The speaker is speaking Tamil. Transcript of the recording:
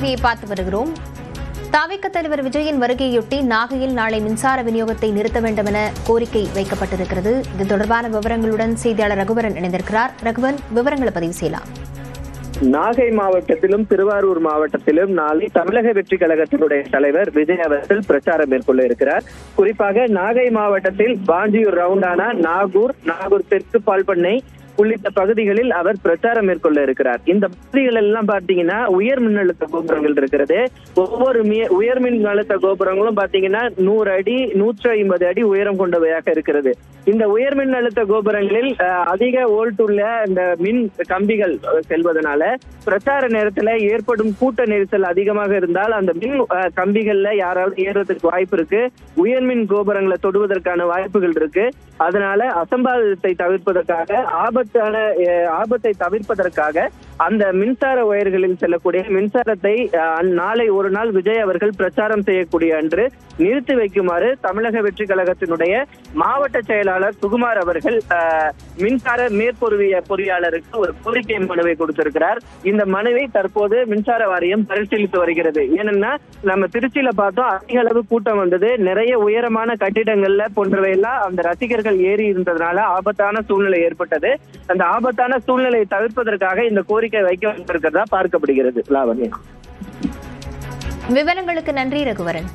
செய்தியை பார்த்து வருகிறோம். தவிக தலைவர் விஜயின் வருகையொட்டி நாகையில் நாளை மின்சார விநியோகத்தை நிறுத்த வேண்டும் என கோரிக்கை வைக்கப்பட்டிருக்கிறது. இது தொடர்பான விவரங்களுடன் செய்தியாளர் ரகுவரன் இணைந்திருக்கிறார். ரகுவன், விவரங்களை பதிவு செய்யலாம். நாகை மாவட்டத்திலும் திருவாரூர் மாவட்டத்திலும் நாளை தமிழக வெற்றி கழகத்தினுடைய தலைவர் விஜய் அவர்கள் பிரச்சாரம் மேற்கொள்ள இருக்கிறார். குறிப்பாக நாகை மாவட்டத்தில் பாஞ்சியூர் ரவுண்டானா, நாகூர் தெற்கு பால்பண்ணை உள்ளிட்ட பகுதிகளில் அவர் பிரச்சாரம் மேற்கொள்ள இருக்கிறார். இந்த பகுதிகள் எல்லாம் பாத்தீங்கன்னா உயர் மின்னழுத்த கோபுரங்கள் இருக்கிறது. ஒவ்வொரு உயர் மின் அழுத்த கோபுரங்களும் பாத்தீங்கன்னா 100 அடி 150 அடி உயரம் கொண்டவையாக இருக்கிறது. இந்த உயர் மின் அழுத்த கோபுரங்களில் அதிக வோல்ட் உள்ள இந்த மின் கம்பிகள் செல்வதனால பிரச்சார நேரத்துல ஏற்படும் கூட்ட நெரிசல் அதிகமாக இருந்தால் அந்த மின் கம்பிகள்ல யாராவது ஏறுவதற்கு வாய்ப்பு இருக்கு. உயர்மின் கோபுரங்களை தொடுவதற்கான வாய்ப்புகள் இருக்கு. அதனால அசம்பாவிதத்தை தவிர்ப்பதற்காக ஆபத்தை தவிர்ப்பதற்காக அந்த மின்சார ஒயர்களில் செல்லக்கூடிய மின்சாரத்தை நாளை ஒரு நாள் விஜய் அவர்கள் பிரச்சாரம் செய்யக்கூடிய அன்று நிறுத்தி வைக்குமாறு தமிழக வெற்றி கழகத்தினுடைய மாவட்ட செயலாளர் சுகுமார் அவர்கள் மின்சார பொறியாளருக்கு ஒரு கோரிக்கை மனுவை கொடுத்திருக்கிறார். இந்த மனுவை தற்போது மின்சார வாரியம் பரிசீலித்து வருகிறது. ஏன்னா நம்ம திருச்சியில பார்த்தோம், அதிக அளவு கூட்டம் வந்தது. நிறைய உயரமான கட்டிடங்கள்ல போன்றவையெல்லாம் அந்த ரசிகர்கள் ஏறி இருந்ததுனால ஆபத்தான சூழ்நிலை ஏற்பட்டது. அந்த ஆபத்தான சூழ்நிலையை தவிர்ப்பதற்காக இந்த கோரிக்கை வைக்கப்பட்டிருக்கிறதா பார்க்கப்படுகிறது. லாவண்யா, விவரங்களுக்கு நன்றி ரகுவரன்.